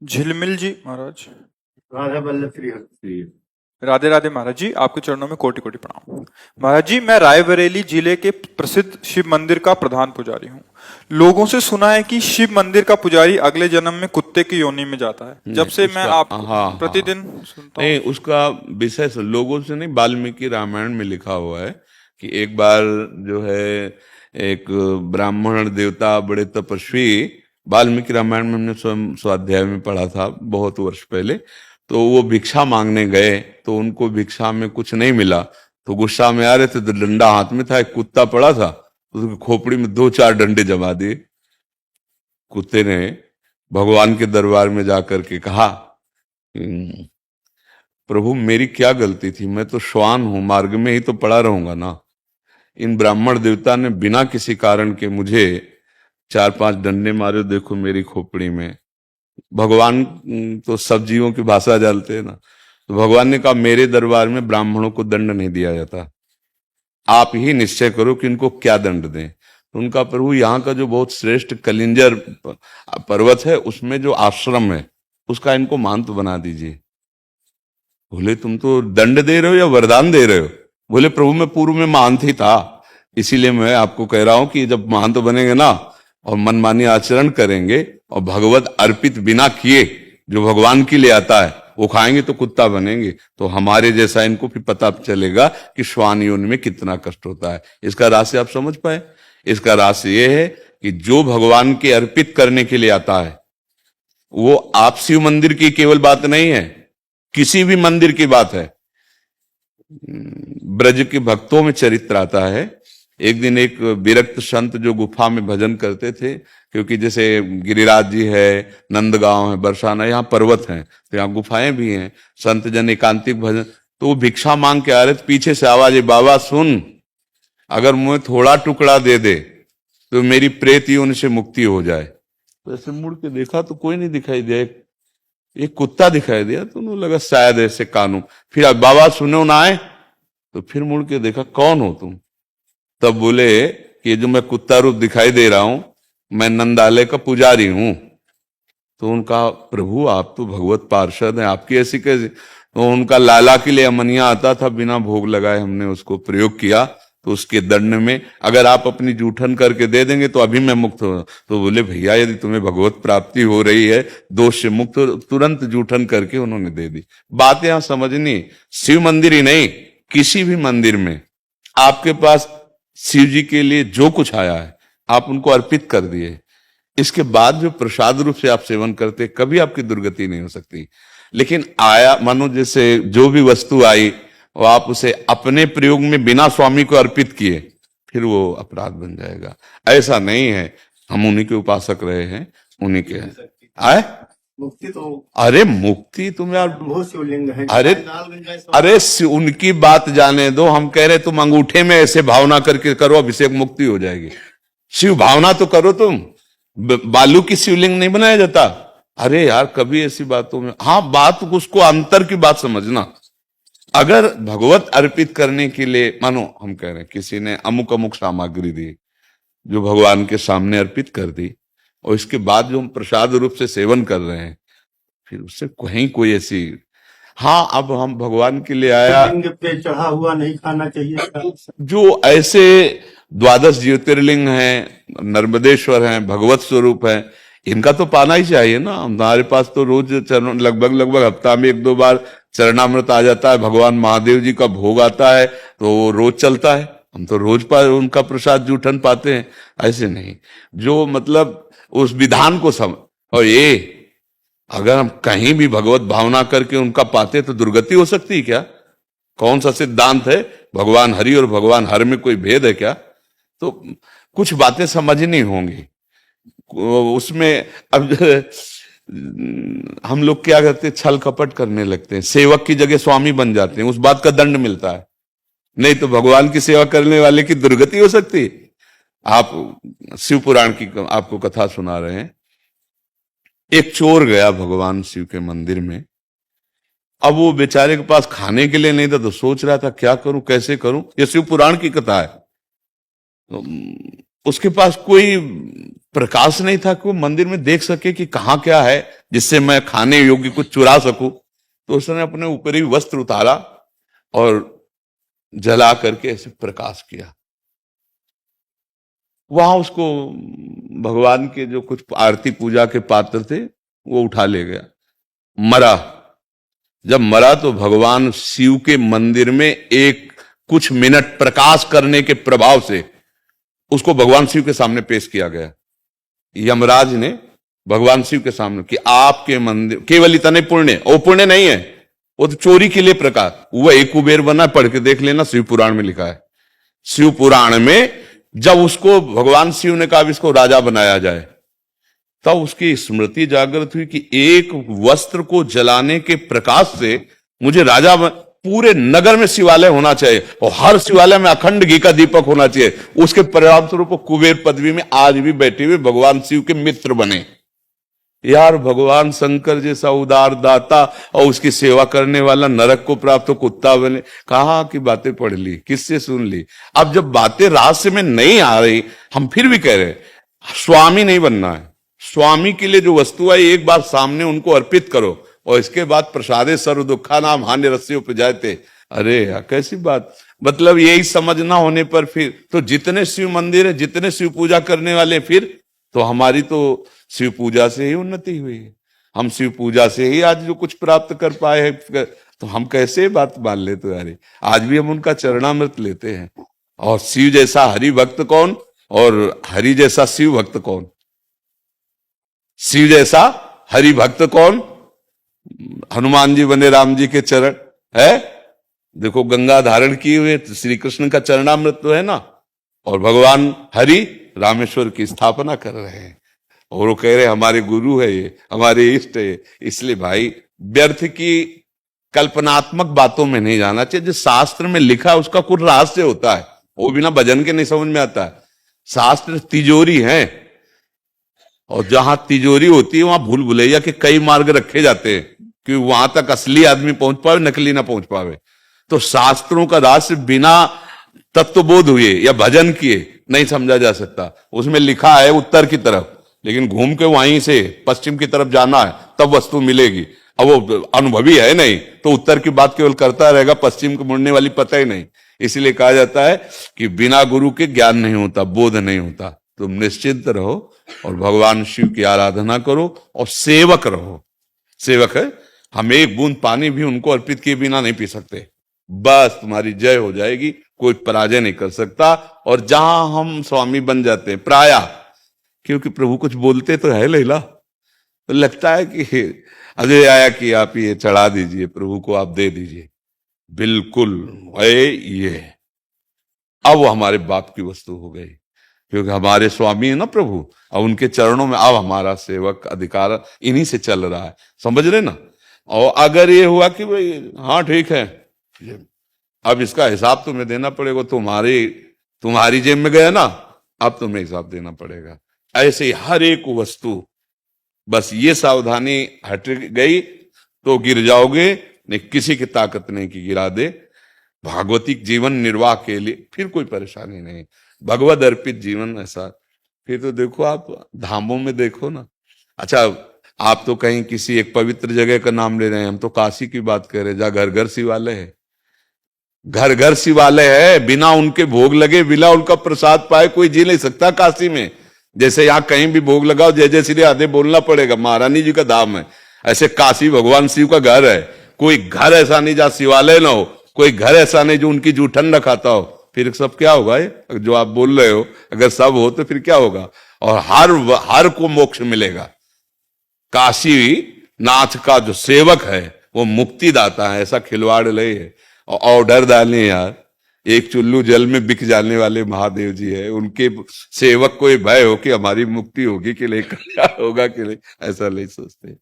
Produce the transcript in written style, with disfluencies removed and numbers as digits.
झिलमिल जी महाराज। राधा वल्लभ श्री हरि। राधे राधे महाराज जी, आपके चरणों में कोटि कोटि प्रणाम। महाराज जी, मैं रायबरेली जिले के प्रसिद्ध शिव मंदिर का प्रधान पुजारी हूँ। लोगों से सुना है कि शिव मंदिर का पुजारी अगले जन्म में कुत्ते की योनि में जाता है। जब से मैं आपको हाँ, प्रतिदिन सुनता हूँ। नहीं, उसका विषय लोगों से नहीं, वाल्मीकि रामायण में लिखा हुआ है कि एक बार जो है एक ब्राह्मण देवता बड़े तपस्वी, वाल्मीकि रामायण में हमने स्वयं स्वाध्याय में पढ़ा था बहुत वर्ष पहले, तो वो भिक्षा मांगने गए तो उनको भिक्षा में कुछ नहीं मिला, तो गुस्सा में आ रहे थे तो डंडा हाथ में था, एक कुत्ता पड़ा था, उसकी खोपड़ी में 2-4 डंडे जमा दिए। कुत्ते ने भगवान के दरबार में जाकर के कहा, प्रभु मेरी क्या गलती थी, मैं तो श्वान हूं, मार्ग में ही तो पड़ा रहूंगा ना। इन ब्राह्मण देवता ने बिना किसी कारण के मुझे 4-5 डंडे मारे, देखो मेरी खोपड़ी में। भगवान तो सब जीवों की भाषा जानते हैं ना, तो भगवान ने कहा मेरे दरबार में ब्राह्मणों को दंड नहीं दिया जाता, आप ही निश्चय करो कि इनको क्या दंड दें। तो उनका प्रभु यहाँ का जो बहुत श्रेष्ठ कलिंजर पर्वत है उसमें जो आश्रम है उसका इनको महंत बना दीजिए। बोले तुम तो दंड दे रहे हो या वरदान दे रहे हो? बोले प्रभु मैं पूर्व में महंत ही था, इसीलिए मैं आपको कह रहा हूं कि जब महंत बनेंगे ना और मनमानी आचरण करेंगे और भगवत अर्पित बिना किए जो भगवान के लिए आता है वो खाएंगे तो कुत्ता बनेंगे, तो हमारे जैसा इनको भी पता चलेगा कि श्वान योनि में कितना कष्ट होता है। इसका रहस्य आप समझ पाए? इसका रहस्य ये है कि जो भगवान के अर्पित करने के लिए आता है, वो आप शिव मंदिर की केवल बात नहीं है, किसी भी मंदिर की बात है। ब्रज के भक्तों में चरित्र आता है। एक दिन एक विरक्त संत जो गुफा में भजन करते थे, क्योंकि जैसे गिरिराज जी है, नंदगांव है, बरसाना, यहाँ पर्वत हैं तो यहाँ गुफाएं भी हैं, संत जन एकांतिक भजन, तो वो भिक्षा मांग के आ रहे थे, पीछे से आवाज है, बाबा सुन, अगर मुझे थोड़ा टुकड़ा दे दे तो मेरी प्रेत योनि से मुक्ति हो जाए। तो ऐसे मुड़ के देखा तो कोई नहीं दिखाई दिया, एक कुत्ता दिखाई दिया, तो उन्होंने लगा शायद ऐसे कानू। फिर अब बाबा सुनो ना आए, तो फिर मुड़ के देखा कौन हो तुम? तब बोले कि जो मैं कुत्ता रूप दिखाई दे रहा हूं मैं नंदालय का पुजारी हूं। तो उनका प्रभु आप तो भगवत पार्षद हैं, आपकी ऐसी कैसी? तो उनका लाला के लिए अमनिया आता था, बिना भोग लगाए हमने उसको प्रयोग किया, तो उसके दंड में अगर आप अपनी जूठन करके दे देंगे तो अभी मैं मुक्त हो। तो बोले भैया यदि तुम्हें भगवत प्राप्ति हो रही है, दोष से मुक्त, तुरंत जूठन करके उन्होंने दे दी। बात यहां समझनी, शिव मंदिर ही नहीं, किसी भी मंदिर में आपके पास शिव जी के लिए जो कुछ आया है आप उनको अर्पित कर दिए, इसके बाद जो प्रसाद रूप से आप सेवन करते कभी आपकी दुर्गति नहीं हो सकती। लेकिन आया मानो जैसे जो भी वस्तु आई और आप उसे अपने प्रयोग में बिना स्वामी को अर्पित किए, फिर वो अपराध बन जाएगा। ऐसा नहीं है, हम उन्हीं के उपासक रहे हैं, उन्हीं के हैं। आए मुक्ति तो, अरे मुक्ति तुम यार, बहुत शिवलिंग है। अरे उनकी बात जाने दो, हम कह रहे तुम अंगूठे में ऐसे भावना करके करो अभिषेक, मुक्ति हो जाएगी। शिव भावना तो करो तुम, बालू की शिवलिंग नहीं बनाया जाता। अरे यार कभी ऐसी बातों में, हाँ बात उसको अंतर की बात समझना। अगर भगवत अर्पित करने के लिए मानो हम कह रहे हैं किसी ने अमुक अमुक सामग्री दी जो भगवान के सामने अर्पित कर दी, और इसके बाद जो हम प्रसाद रूप से सेवन कर रहे हैं, फिर उससे कहीं कोई ऐसी, हाँ अब हम भगवान के लिए आया, पे चढ़ा हुआ नहीं खाना चाहिए। जो ऐसे 12 ज्योतिर्लिंग हैं, नर्मदेश्वर हैं, भगवत स्वरूप हैं, इनका तो पाना ही चाहिए ना। हमारे पास तो रोज चरण, लगभग हफ्ता में 1-2 बार चरणामृत आ जाता है, भगवान महादेव जी का भोग आता है तो वो रोज चलता है, हम तो रोज उनका प्रसाद जूठन पाते हैं। ऐसे नहीं, जो मतलब उस विधान को समझ, और ये अगर हम कहीं भी भगवत भावना करके उनका पाते तो दुर्गति हो सकती है क्या? कौन सा सिद्धांत है? भगवान हरि और भगवान हर में कोई भेद है क्या? तो कुछ बातें समझनी होंगी उसमें। अब हम लोग क्या करते हैं, छल कपट करने लगते हैं, सेवक की जगह स्वामी बन जाते हैं, उस बात का दंड मिलता है। नहीं तो भगवान की सेवा करने वाले की दुर्गति हो सकती है। आप शिव पुराण की आपको कथा सुना रहे हैं। एक चोर गया भगवान शिव के मंदिर में, अब वो बेचारे के पास खाने के लिए नहीं था तो सोच रहा था क्या करूं, कैसे करूं, ये शिव पुराण की कथा है। तो उसके पास कोई प्रकाश नहीं था कि वो मंदिर में देख सके कि कहाँ क्या है जिससे मैं खाने योग्य कुछ चुरा सकूं। तो उसने अपने ऊपरी वस्त्र उतारा और जला करके ऐसे प्रकाश किया। वहां उसको भगवान के जो कुछ आरती पूजा के पात्र थे वो उठा ले गया, मरा। जब मरा तो भगवान शिव के मंदिर में एक कुछ मिनट प्रकाश करने के प्रभाव से उसको भगवान शिव के सामने पेश किया गया। यमराज ने भगवान शिव के सामने कि आपके मंदिर केवल इतने पुण्य, वो पुण्य नहीं है, वो तो चोरी के लिए प्रकाश। वह एक कुबेर बना, पढ़ के देख लेना, शिव पुराण में लिखा है। शिव पुराण में जब उसको भगवान शिव ने कहा इसको राजा बनाया जाए, तब उसकी स्मृति जागृत हुई कि एक वस्त्र को जलाने के प्रकाश से मुझे राजा पूरे नगर में शिवालय होना चाहिए और हर शिवालय में अखंड घी का दीपक होना चाहिए। उसके परिणाम स्वरूप कुबेर पदवी में आज भी बैठे हुए भगवान शिव के मित्र बने। यार, भगवान शंकर जैसा उदार दाता और उसकी सेवा करने वाला नरक को प्राप्त हो कुत्ता बने। कहाँ की बातें पढ़ ली, किससे सुन ली? अब जब बातें रहस्य में नहीं आ रही, हम फिर भी कह रहे स्वामी नहीं बनना है। स्वामी के लिए जो वस्तु है एक बार सामने उनको अर्पित करो और इसके बाद प्रसादे सर्व दुखा नाम हानि रस्सी उपजाते। अरे यार, कैसी बात! मतलब यही समझना होने पर फिर तो जितने शिव मंदिर है, जितने शिव पूजा करने वाले, फिर तो हमारी तो शिव पूजा से ही उन्नति हुई है। हम शिव पूजा से ही आज जो कुछ प्राप्त कर पाए हैं, तो हम कैसे बात मान लेते यार? आज भी हम उनका चरणामृत लेते हैं। और शिव जैसा हरि भक्त कौन और हरि जैसा शिव भक्त कौन? शिव जैसा हरि भक्त कौन? हनुमान जी बने राम जी के चरण है। देखो, गंगा धारण किए हुए तो श्री कृष्ण का चरणामृत तो है ना, और भगवान हरि रामेश्वर की स्थापना कर रहे हैं और वो कह रहे हमारे गुरु है, ये हमारे इष्ट है। इसलिए भाई, व्यर्थ की कल्पनात्मक बातों में नहीं जाना चाहिए। जो शास्त्र में लिखा है उसका कुछ रहस्य होता है, वो बिना भजन के नहीं समझ में आता है। शास्त्र तिजोरी है और जहां तिजोरी होती है वहां भूल भुलैया के कई मार्ग रखे जाते हैं कि वहां तक असली आदमी पहुंच पावे, नकली ना पहुंच पावे। तो शास्त्रों का रहस्य बिना तत्वबोध हुए या भजन किए नहीं समझा जा सकता। उसमें लिखा है उत्तर की तरफ, लेकिन घूम के वहीं से पश्चिम की तरफ जाना है तब वस्तु मिलेगी। अब वो अनुभवी है नहीं तो उत्तर की बात केवल करता रहेगा, पश्चिम को मुड़ने वाली पता ही नहीं। इसलिए कहा जाता है कि बिना गुरु के ज्ञान नहीं होता, बोध नहीं होता। तुम निश्चिंत रहो और भगवान शिव की आराधना करो और सेवक रहो। सेवक है, हम एक बूंद पानी भी उनको अर्पित किए बिना नहीं पी सकते। बस तुम्हारी जय हो जाएगी, कोई पराजय नहीं कर सकता। और जहां हम स्वामी बन जाते हैं प्रायः, क्योंकि प्रभु कुछ बोलते तो है लैला, तो लगता है कि अजय आया कि आप ये चढ़ा दीजिए, प्रभु को आप दे दीजिए। बिल्कुल ये अब वो हमारे बाप की वस्तु हो गई, क्योंकि हमारे स्वामी है ना प्रभु, अब उनके चरणों में अब हमारा सेवक अधिकार इन्हीं से चल रहा है। समझ रहे ना? और अगर ये हुआ कि भाई हाँ ठीक है, अब इसका हिसाब तुम्हें देना पड़ेगा, तुम्हारी जेब में गया ना, अब तुम्हें हिसाब देना पड़ेगा। ऐसे ही हर एक वस्तु, बस ये सावधानी हट गई तो गिर जाओगे, नहीं किसी की ताकत नहीं कि गिरा दे। भागवतिक जीवन निर्वाह के लिए फिर कोई परेशानी नहीं, भगवद अर्पित जीवन ऐसा। फिर तो देखो, आप धामों में देखो ना। अच्छा, आप तो कहीं किसी एक पवित्र जगह का नाम ले रहे हैं, हम तो काशी की बात कर रहे हैं, जहां घर घर शिवालय है। घर घर शिवालय है, बिना उनके भोग लगे, बिना उनका प्रसाद पाए कोई जी नहीं सकता काशी में। जैसे यहाँ कहीं भी भोग लगाओ जय जय श्री राधे बोलना पड़ेगा, महारानी जी का धाम है, ऐसे काशी भगवान शिव का घर है। कोई घर ऐसा नहीं जहाँ शिवालय ना हो, कोई घर ऐसा नहीं जो उनकी जूठन न खाता हो। फिर सब क्या होगा ये जो आप बोल रहे हो? अगर सब हो तो फिर क्या होगा? और हर को मोक्ष मिलेगा। काशी नाथ का जो सेवक है वो मुक्ति दाता है, ऐसा खिलवाड़ ले है। और ऑर्डर डाले यार, एक चुल्लू जल में बिक जाने वाले महादेव जी है, उनके सेवक को भय हो कि हमारी मुक्ति होगी कि नहीं, क्या होगा कि नहीं, ऐसा नहीं सोचते।